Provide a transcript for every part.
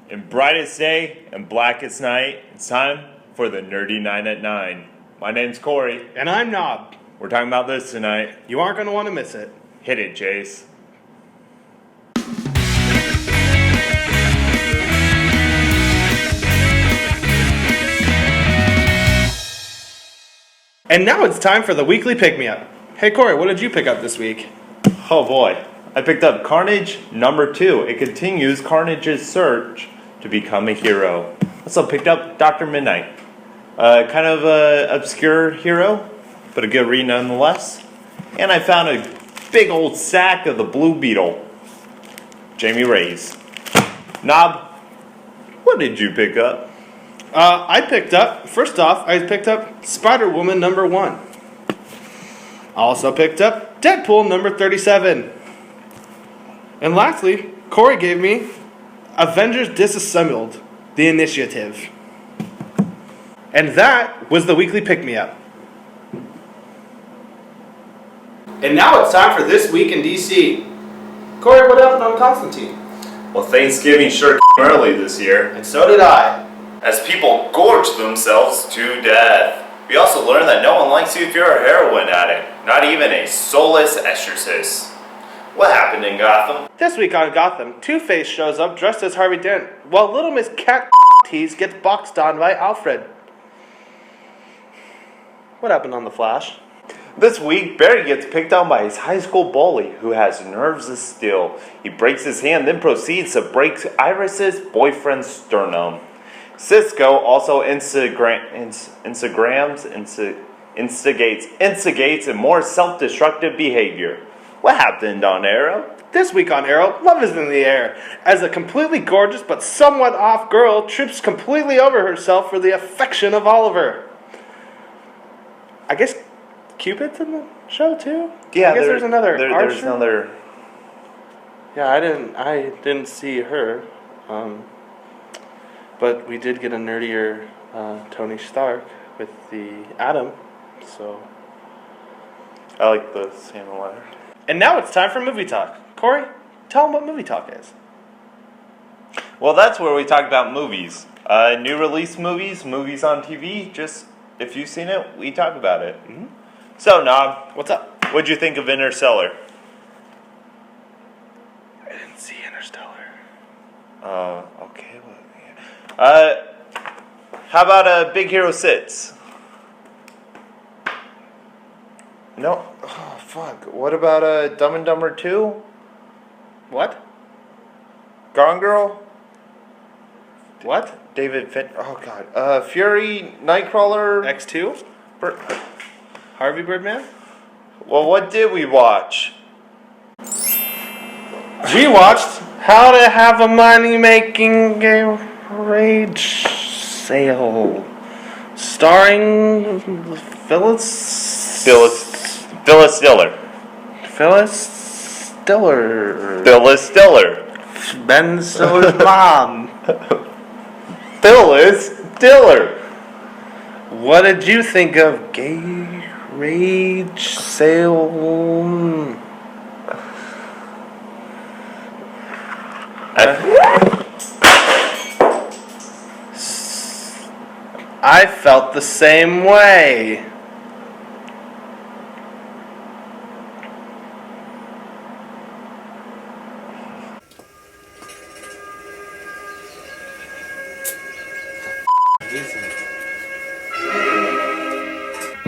And brightest day and blackest night, it's time for the Nerdy 9 at 9. My name's Corey. And I'm Knob. We're talking about this tonight. You aren't going to want to miss it. Hit it, Chase. And now it's time for the weekly pick-me-up. Hey Corey, what did you pick up this week? Oh boy. I picked up Carnage number 2. It continues Carnage's search to become a hero. Also picked up Dr. Midnight. Kind of an obscure hero, but a good read nonetheless. And I found a big old sack of the Blue Beetle. Jamie Reyes. Knob, what did you pick up? I picked up Spider-Woman number 1. I also picked up Deadpool number 37. And lastly, Corey gave me Avengers Disassembled, The Initiative. And that was the weekly pick-me-up. And now it's time for This Week in DC. Corey, what happened on Constantine? Well, Thanksgiving sure early this year. And so did I. As people gorge themselves to death. We also learned that no one likes you if you're a heroin addict, not even a soulless exorcist. What happened in Gotham? This week on Gotham, Two-Face shows up dressed as Harvey Dent, while Little Miss Cat Tease gets boxed on by Alfred. What happened on The Flash? This week, Barry gets picked on by his high school bully, who has nerves of steel. He breaks his hand, then proceeds to break Iris's boyfriend's sternum. Cisco also instigates and more self-destructive behavior. What happened on Arrow? This week on Arrow, love is in the air, as a completely gorgeous but somewhat off girl trips completely over herself for the affection of Oliver. I guess Cupid's in the show too? Yeah, I guess there's another there's another. Yeah, I didn't see her. But we did get a nerdier Tony Stark with the Atom, so. I like the Santa letter. And now it's time for Movie Talk. Corey, tell them what Movie Talk is. Well, that's where we talk about movies. New release movies on TV. Just, if you've seen it, we talk about it. Mm-hmm. So, Knob. What's up? What'd you think of Interstellar? I didn't see Interstellar. Okay. How about Big Hero 6? No. Oh, fuck. What about Dumb and Dumber 2? What? Gone Girl? What? David Finn. Oh, God. Fury, Nightcrawler. X2? Harvey Birdman? Well, what did we watch? We watched How to Have a Money-Making Garage Sale, starring Phyllis Diller. Ben Stiller's mom. Phyllis Diller. What did you think of Garage Sale? I felt the same way.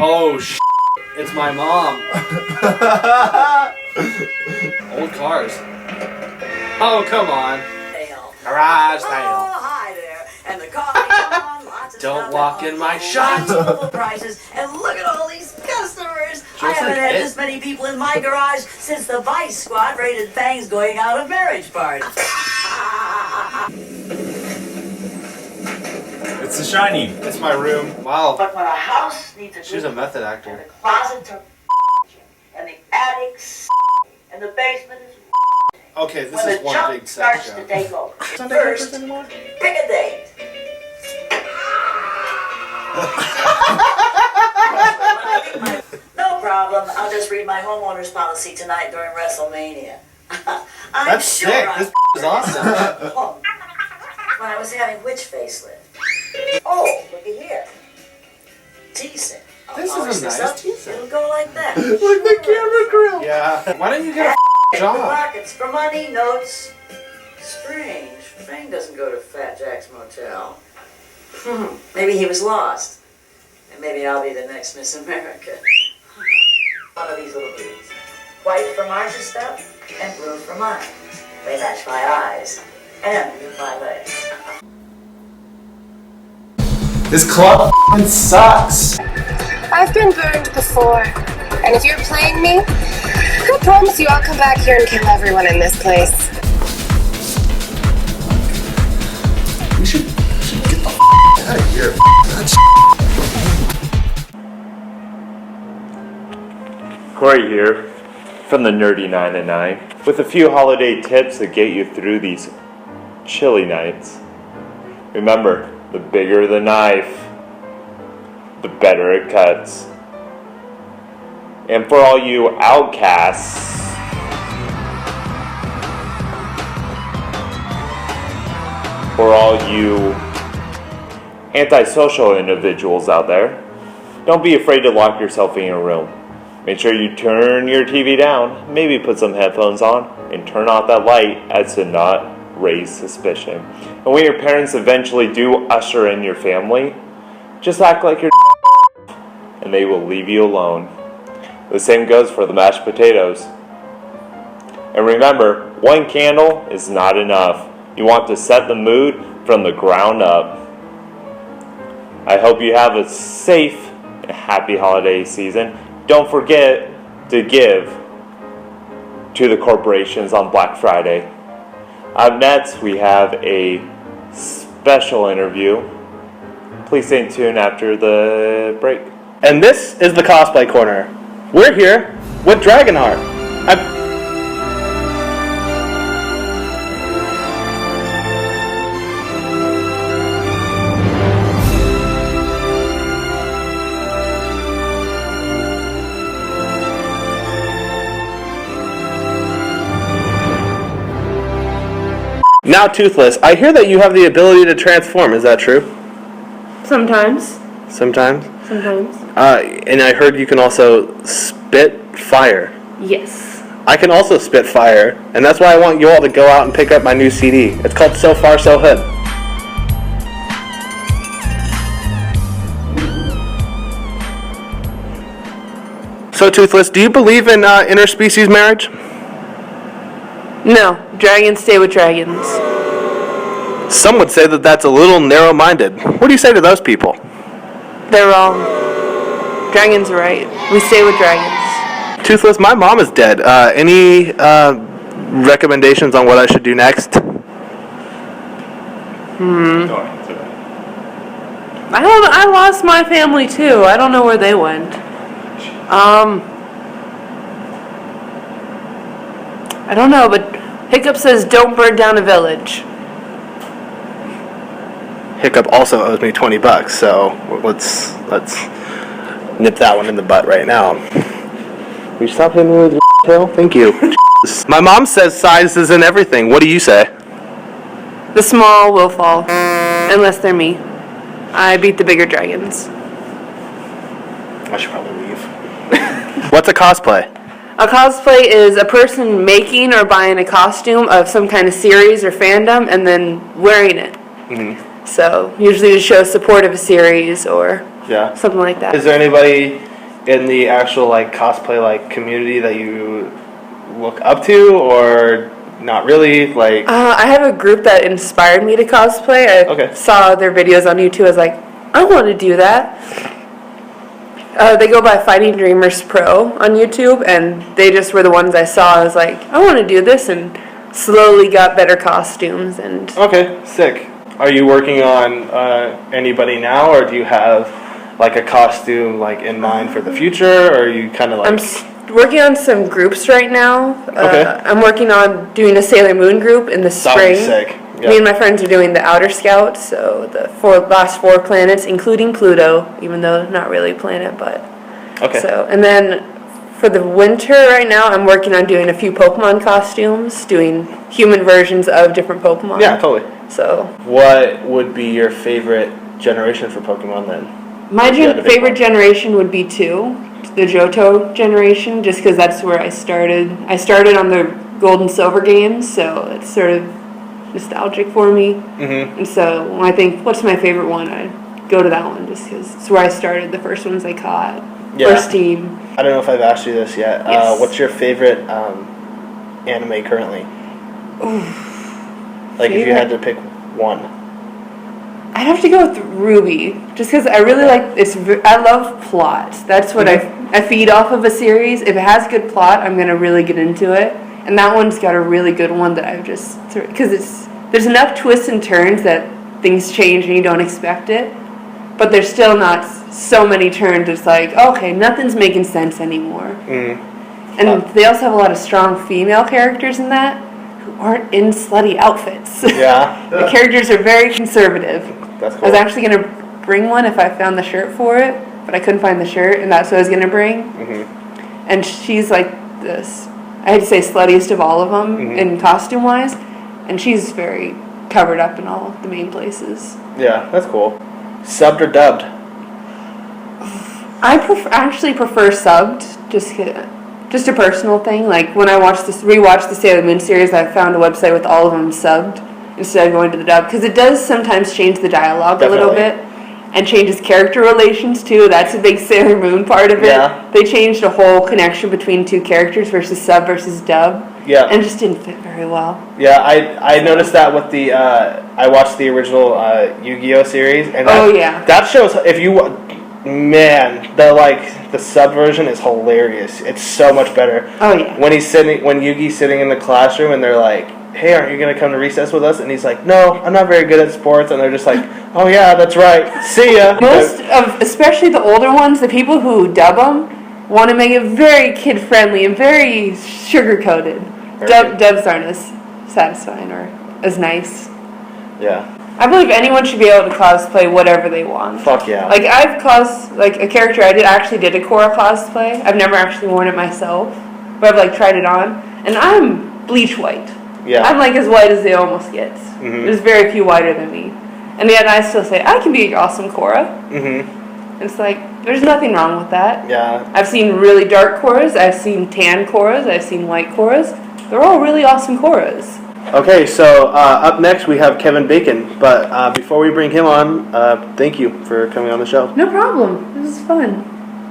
Oh, it's my mom. Old cars. Oh, come on. Garage sale. Oh, hi there. And the coffee's on. Lots of Don't stuff walk at in my unbelievable shop. Multiple prices. And look at all these customers. I haven't had this many people in my garage since the Vice Squad raided Fang's going out of marriage party. It's The Shining. It's my room. Wow. But when a house needs a She's a method actor. the closets are and the attics and the basement is Okay, this when is the one junk big sex starts to joke. take over. Sunday First, papers anymore? pick a date. No problem. I'll just read my homeowner's policy tonight during WrestleMania. I'm That's sure sick. I'm This is awesome. when I was having which facelift? Oh, looky here. Decent. I'll This is polish a nice up. decent. It'll go like that. Like the camera grill. Yeah. Why don't you get a job? Pockets for money, notes. Strange. Frank doesn't go to Fat Jack's motel. Maybe he was lost. And maybe I'll be the next Miss America. One of these little beauties. White for Marcia's stuff and blue for mine. They match my eyes and my legs. This club sucks. I've been burned before, and if you're playing me, I promise you I'll come back here and kill everyone in this place. We should get the out of here. Corey here from the Nerdy 9 and 9 with a few holiday tips that get you through these chilly nights. Remember, the bigger the knife, the better it cuts. And for all you outcasts, for all you antisocial individuals out there, don't be afraid to lock yourself in your room. Make sure you turn your TV down, maybe put some headphones on, and turn off that light as to not raise suspicion. And when your parents eventually do usher in your family, just act like you're and they will leave you alone. The same goes for the mashed potatoes. And remember, one candle is not enough. You want to set the mood from the ground up. I hope you have a safe and happy holiday season. Don't forget to give to the corporations on Black Friday. Up next, we have a special interview. Please stay tuned after the break. And this is the Cosplay Corner. We're here with Dragonheart. Now, Toothless, I hear that you have the ability to transform. Is that true? Sometimes. Sometimes. Sometimes. And I heard you can also spit fire. Yes. I can also spit fire, and that's why I want you all to go out and pick up my new CD. It's called So Far So Hood. So, Toothless, do you believe in interspecies marriage? No. Dragons stay with dragons. Some would say that that's a little narrow-minded. What do you say to those people? They're wrong. Dragons are right. We stay with dragons. Toothless, my mom is dead. Any recommendations on what I should do next? I lost my family too. I don't know where they went. I don't know, but Hiccup says don't burn down a village. Hiccup also owes me $20, so let's nip that one in the butt right now. Will you stop hitting me with your tail? Thank you. My mom says size is in everything. What do you say? The small will fall, unless they're me. I beat the bigger dragons. I should probably leave. What's a cosplay? A cosplay is a person making or buying a costume of some kind of series or fandom and then wearing it. Mm-hmm. So, usually to show support of a series or Yeah. something like that. Is there anybody in the actual cosplay community that you look up to, or not really? I have a group that inspired me to cosplay. I saw their videos on YouTube. I was like, I want to do that. They go by Fighting Dreamers Pro on YouTube, and they just were the ones I saw. I was like, I want to do this, and slowly got better costumes. And Okay, sick. Are you working on anybody now, or do you have a costume in mind for the future, or are you kind of I'm working on some groups right now. Okay. I'm working on doing a Sailor Moon group in the That would spring. be sick. Yeah. Me and my friends are doing the Outer Scouts, so the last 4 planets, including Pluto, even though not really a planet, but. Okay. So, and then for the winter right now, I'm working on doing a few Pokemon costumes, doing human versions of different Pokemon. Yeah, totally. So What would be your favorite generation for Pokemon then? my Yeah, the big favorite one. generation would be 2, the Johto generation, just because that's where I started. I started on the Gold and Silver games, so it's sort of nostalgic for me. Mm-hmm. And so when I think, what's my favorite one, I'd go to that one just because it's where I started, the first ones I caught, Yeah. first team. I don't know if I've asked you this yet. Yes. What's your favorite anime currently? Like if you had to pick one. I'd have to go with Ruby, just because I really like this. I love plot. That's what I feed off of a series. If it has good plot, I'm gonna really get into it. And that one's got a really good one that I've just because there's enough twists and turns that things change and you don't expect it, but there's still not so many turns. It's like okay, nothing's making sense anymore. And they also have a lot of strong female characters in that who aren't in slutty outfits. Yeah. The characters are very conservative. That's I cool. was actually going to bring one if I found the shirt for it, but I couldn't find the shirt, and that's what I was going to bring. And she's like this, I had to say sluttiest of all of them in costume-wise, and she's very covered up in all the main places. Yeah, that's cool. Subbed or dubbed? I actually prefer subbed, just a personal thing. Like when I rewatched the Sailor Moon series, I found a website with all of them subbed instead of going to the dub, because it does sometimes change the dialogue a little bit and changes character relations too. That's a big Sailor Moon part of it. Yeah. They changed a whole connection between two characters versus sub versus dub. Yeah. And it just didn't fit very well. Yeah, I noticed that with the I watched the original Yu-Gi-Oh series, and that shows if you the sub version is hilarious. It's so much better. Oh yeah. When Yugi's sitting in the classroom and they're like, "Hey, aren't you gonna come to recess with us?" And he's like, "No, I'm not very good at sports." And they're just like, "Oh yeah, that's right. See ya." Especially the older ones, the people who dub them want to make it very kid-friendly and very sugar-coated. Dubs aren't as satisfying or as nice. Yeah. I believe anyone should be able to cosplay whatever they want. Fuck yeah. Like I've a character I actually did a Korra cosplay. I've never actually worn it myself, but I've tried it on, and I'm bleach white. Yeah. I'm as white as they almost get. There's very few whiter than me, and yet I still say I can be your awesome Korra. It's there's nothing wrong with that. Yeah. I've seen really dark Korras. I've seen tan Korras. I've seen white Korras. They're all really awesome Korras. Okay, so up next we have Kevin Bacon, but before we bring him on, thank you for coming on the show. No problem. This is fun.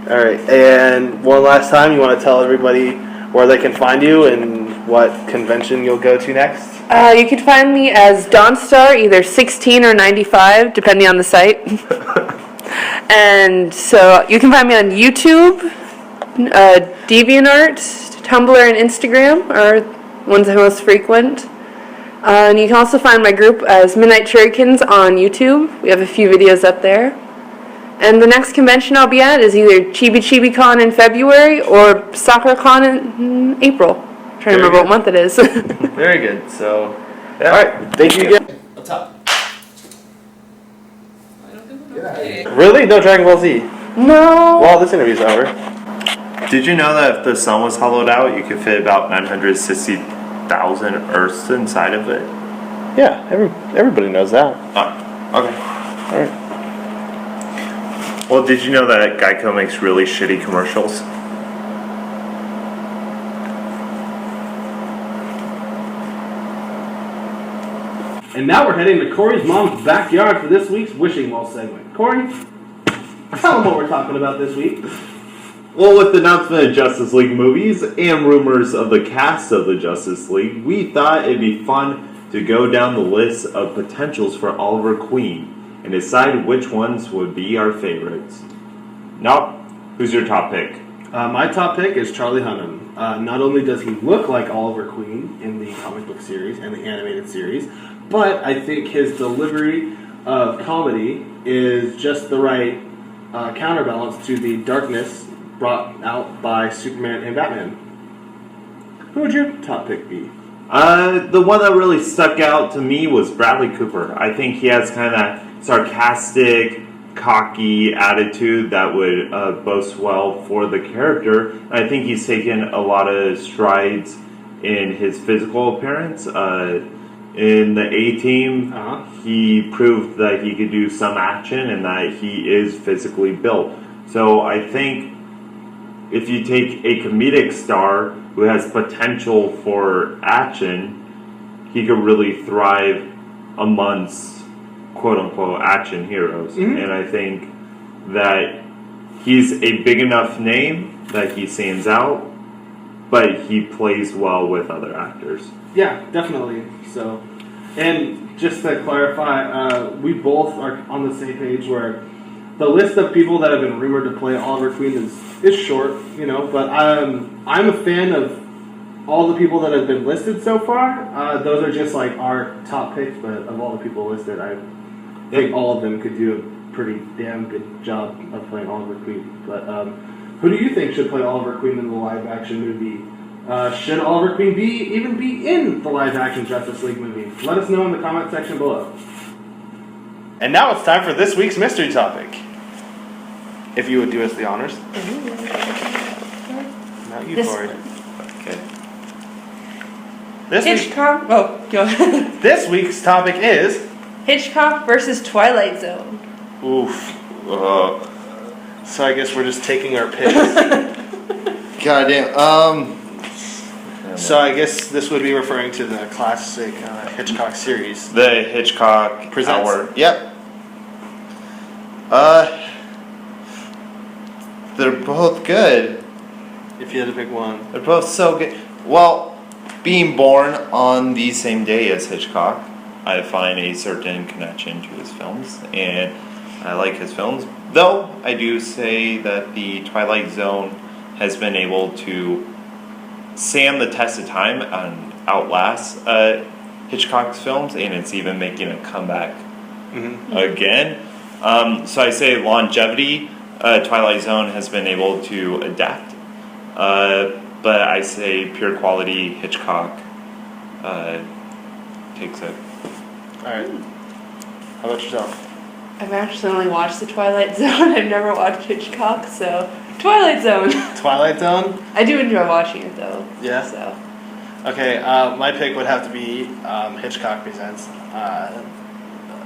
All right, and one last time, you want to tell everybody where they can find you and what convention you'll go to next? You can find me as Dawnstar, either 16 or 95, depending on the site. And so you can find me on YouTube, DeviantArt, Tumblr, and Instagram are ones I most frequent. And you can also find my group as Midnight Shurikens on YouTube. We have a few videos up there. And the next convention I'll be at is either Chibi Chibi Con in February or Sakura Con in April. I'm trying to remember what month it is. Very good. So, all right, thank you again. Up top. Really? No Dragon Ball Z? No. Well, this interview's over. Did you know that if the sun was hollowed out, you could fit about 960,000 Earths inside of it? Yeah, everybody knows that. Oh, okay. All right. Well, did you know that Geico makes really shitty commercials? And now we're heading to Corey's mom's backyard for this week's Wishing Well segment. Corey, tell them what we're talking about this week. Well, with the announcement of Justice League movies and rumors of the cast of the Justice League, we thought it'd be fun to go down the list of potentials for Oliver Queen and decide which ones would be our favorites. Now, who's your top pick? My top pick is Charlie Hunnam. Not only does he look like Oliver Queen in the comic book series and the animated series, but I think his delivery of comedy is just the right counterbalance to the darkness brought out by Superman and Batman. Who would your top pick be? The one that really stuck out to me was Bradley Cooper. I think he has kind of that sarcastic, cocky attitude that would boast well for the character. I think he's taken a lot of strides in his physical appearance. in the A-Team, Uh-huh. he proved that he could do some action and that he is physically built. So I think if you take a comedic star who has potential for action, he could really thrive amongst quote-unquote action heroes. Mm-hmm. And I think that he's a big enough name that he stands out, but he plays well with other actors. Yeah, definitely. So, and just to clarify, we both are on the same page where the list of people that have been rumored to play Oliver Queen is short, you know. But I'm a fan of all the people that have been listed so far. Those are just like our top picks, but of all the people listed, I think all of them could do a pretty damn good job of playing Oliver Queen. But who do you think should play Oliver Queen in the live-action movie? Should Oliver Queen even be in the live-action Justice League movie? Let us know in the comment section below. And now it's time for this week's mystery topic. If you would do us the honors. Not you, Corey. Okay. Hitchcock. Oh, go ahead. This week's topic is Hitchcock versus Twilight Zone. oof. So I guess we're just taking our picks. Goddamn. So I guess this would be referring to the classic Hitchcock series. The Hitchcock Presents. Hour. Yep. They're both good. If you had to pick one. They're both so good. Well, being born on the same day as Hitchcock, I find a certain connection to his films, and I like his films. Though I do say that the Twilight Zone has been able to stand the test of time and outlast Hitchcock's films, and it's even making a comeback again. So I say longevity, Twilight Zone has been able to adapt. But I say pure quality, Hitchcock takes it. Alright. How about yourself? I've actually only watched the Twilight Zone. I've never watched Hitchcock, so Twilight Zone. Twilight Zone? I do enjoy watching it though. Yeah? So Okay, my pick would have to be Hitchcock Presents.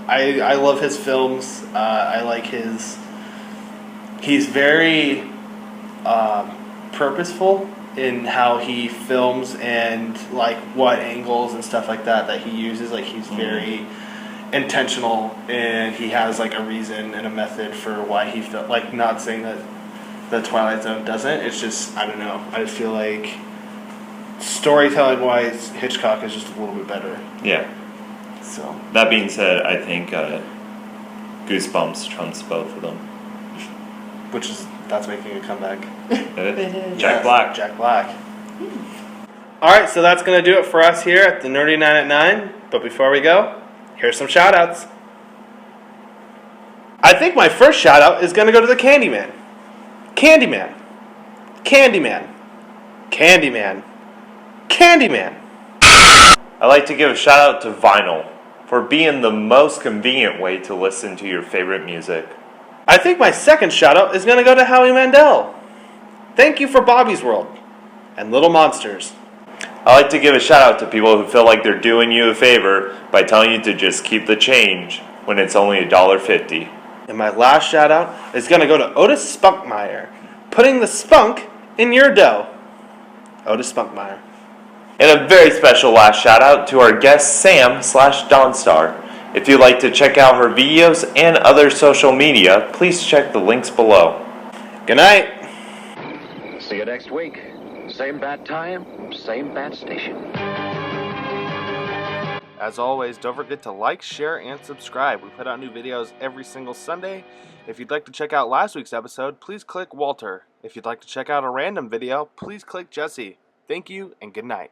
I love his films. I like his... He's very purposeful in how he films and like what angles and stuff like that he uses. Like he's very intentional, and he has like a reason and a method for why he felt like, not saying that the Twilight Zone doesn't. It's just, I don't know. I just feel like storytelling wise, Hitchcock is just a little bit better. Yeah. So That being said, I think Goosebumps trumps both of them. that's making a comeback. it is. Jack Black. Jack Black. Alright, so that's going to do it for us here at the Nerdy 9 at 9. But before we go, here's some shout outs. I think my first shout out is going to go to the Candyman. Candyman. Candyman. Candyman. Candyman. I'd like to give a shout out to Vinyl for being the most convenient way to listen to your favorite music. I think my second shout out is going to go to Howie Mandel. Thank you for Bobby's World and Little Monsters. I like to give a shout out to people who feel like they're doing you a favor by telling you to just keep the change when it's only $1.50. And my last shout out is going to go to Otis Spunkmeyer, putting the spunk in your dough. Otis Spunkmeyer. And a very special last shout out to our guest Sam/Dawnstar. If you'd like to check out her videos and other social media, please check the links below. Good night. See you next week. Same bat time, same bat station. As always, don't forget to like, share, and subscribe. We put out new videos every single Sunday. If you'd like to check out last week's episode, please click Walter. If you'd like to check out a random video, please click Jesse. Thank you, and good night.